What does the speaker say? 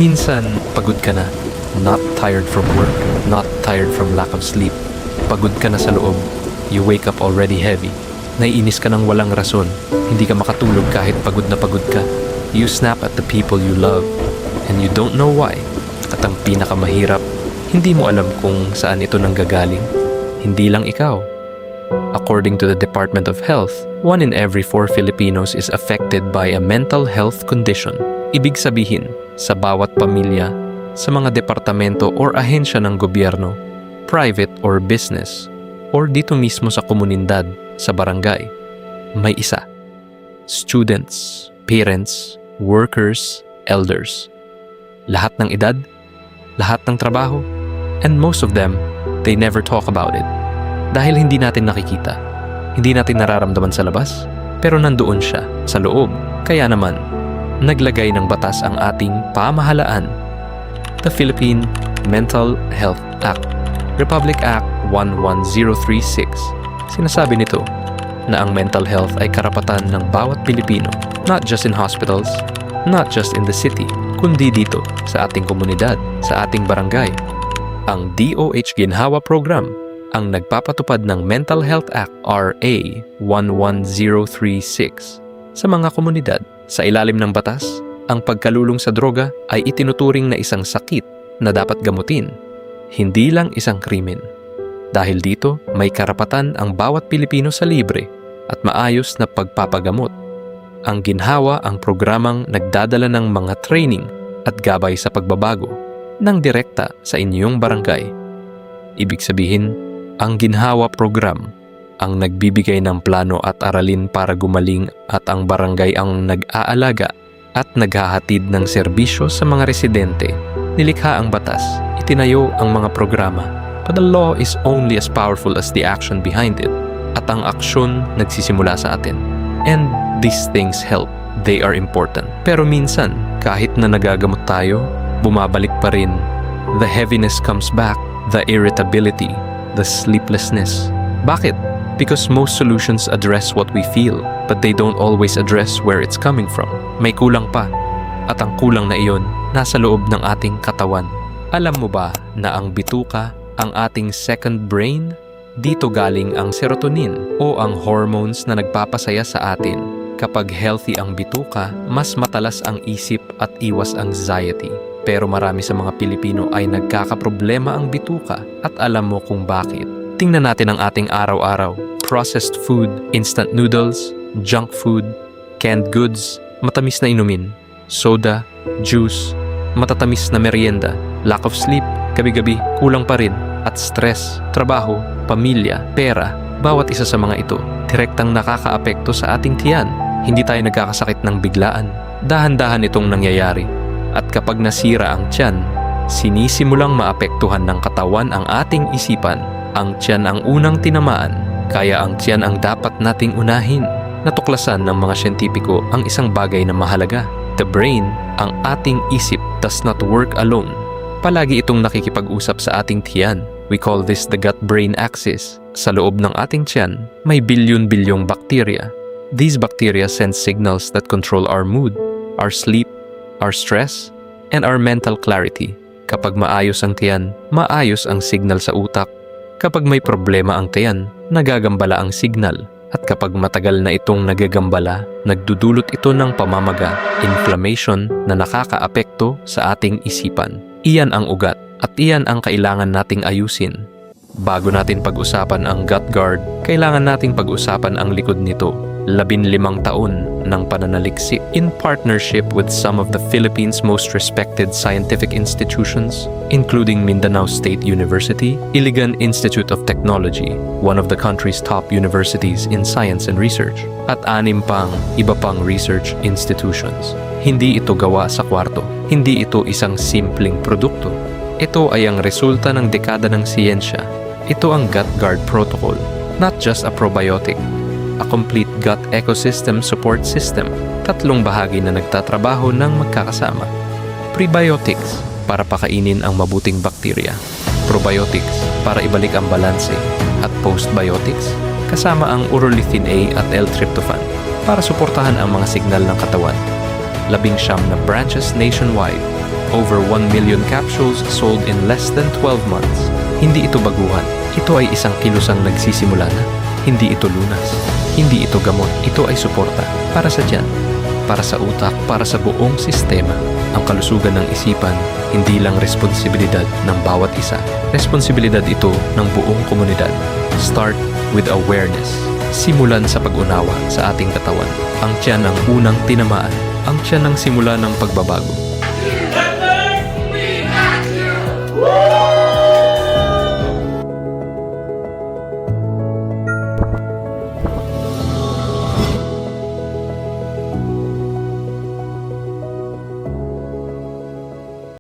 Minsan, pagod ka na. Not tired from work, not tired from lack of sleep. Pagod ka na sa loob. You wake up already heavy. Naiinis ka ng walang rason. Hindi ka makatulog kahit pagod na pagod ka. You snap at the people you love. And you don't know why. At ang pinakamahirap, hindi mo alam kung saan ito nanggagaling. Hindi lang ikaw. According to the Department of Health, 1 in every 4 Filipinos is affected by a mental health condition. Ibig sabihin, sa bawat pamilya, sa mga departamento or ahensya ng gobyerno, private or business, or dito mismo sa komunidad, sa barangay, may isa. Students, parents, workers, elders. Lahat ng edad, lahat ng trabaho, and most of them, they never talk about it. Dahil hindi natin nakikita, hindi natin nararamdaman sa labas, pero nandoon siya sa loob. Kaya naman, naglagay ng batas ang ating pamahalaan, the Philippine Mental Health Act, Republic Act 11036. Sinasabi nito na ang mental health ay karapatan ng bawat Pilipino, not just in hospitals, not just in the city, kundi dito sa ating komunidad, sa ating barangay. Ang DOH Ginhawa Program ang nagpapatupad ng Mental Health Act RA 11036 sa mga komunidad. Sa ilalim ng batas, ang pagkalulong sa droga ay itinuturing na isang sakit na dapat gamutin, hindi lang isang krimen. Dahil dito, may karapatan ang bawat Pilipino sa libre at maayos na pagpapagamot. Ang ginhawa ang programang nagdadala ng mga training at gabay sa pagbabago ng direkta sa inyong barangay. Ibig sabihin, ang ginhawa program ang nagbibigay ng plano at aralin para gumaling at ang barangay ang nag-aalaga at naghahatid ng serbisyo sa mga residente. Nilikha ang batas, itinayo ang mga programa, but the law is only as powerful as the action behind it. At ang aksyon nagsisimula sa atin. And these things help. They are important. Pero minsan, kahit na nagagamot tayo, bumabalik pa rin. The heaviness comes back, the irritability, the sleeplessness. Bakit? Because most solutions address what we feel, but they don't always address where it's coming from. May kulang pa. At ang kulang na iyon, nasa loob ng ating katawan. Alam mo ba na ang bituka, ang ating second brain, dito galing ang serotonin o ang hormones na nagpapasaya sa atin. Kapag healthy ang bituka, mas matalas ang isip at iwas anxiety. Pero marami sa mga Pilipino ay nagkakaproblema ang bituka at alam mo kung bakit. Tingnan natin ang ating araw-araw. Processed food, instant noodles, junk food, canned goods, matamis na inumin, soda, juice, matatamis na merienda, lack of sleep, gabi-gabi, kulang pa rin, at stress, trabaho, pamilya, pera, bawat isa sa mga ito, direktang nakakaapekto sa ating tiyan. Hindi tayo nagkakasakit ng biglaan. Dahan-dahan itong nangyayari. At kapag nasira ang tiyan, sinisimulang maapektuhan ng katawan ang ating isipan. Ang tiyan ang unang tinamaan, kaya ang tiyan ang dapat nating unahin. Natuklasan ng mga siyentipiko ang isang bagay na mahalaga. The brain, ang ating isip, does not work alone. Palagi itong nakikipag-usap sa ating tiyan. We call this the gut-brain axis. Sa loob ng ating tiyan, may bilyon-bilyong bakterya. These bacteria send signals that control our mood, our sleep, our stress, and our mental clarity. Kapag maayos ang tiyan, maayos ang signal sa utak. Kapag may problema ang tiyan, nagagambala ang signal. At kapag matagal na itong nagagambala, nagdudulot ito ng pamamaga, inflammation na nakakaapekto sa ating isipan. Iyan ang ugat at iyan ang kailangan nating ayusin. Bago natin pag-usapan ang gut guard, kailangan nating pag-usapan ang likod nito. 15 taon ng pananaliksik in partnership with some of the Philippines' most respected scientific institutions, including Mindanao State University, Iligan Institute of Technology, one of the country's top universities in science and research, at 6 pang iba pang research institutions. Hindi ito gawa sa kwarto. Hindi ito isang simpleng produkto. Ito ay ang resulta ng dekada ng siyensya. Ito ang Gut Guard Protocol, not just a probiotic, a complete gut ecosystem support system. 3 bahagi na nagtatrabaho ng magkakasama. Prebiotics, para pakainin ang mabuting bakterya. Probiotics, para ibalik ang balanse. At postbiotics, kasama ang urolithin A at L-tryptophan, para suportahan ang mga signal ng katawan. 19 na branches nationwide, Over 1 million capsules sold in less than 12 months. Hindi ito baguhan. Ito ay isang kilusang nagsisimula na. Hindi ito lunas. Hindi ito gamot. Ito ay suporta para sa tiyan, para sa utak, para sa buong sistema. Ang kalusugan ng isipan, hindi lang responsibilidad ng bawat isa. Responsibilidad ito ng buong komunidad. Start with awareness. Simulan sa pag-unawa sa ating katawan. Ang tiyan ang unang tinamaan. Ang tiyan ang simula ng pagbabago.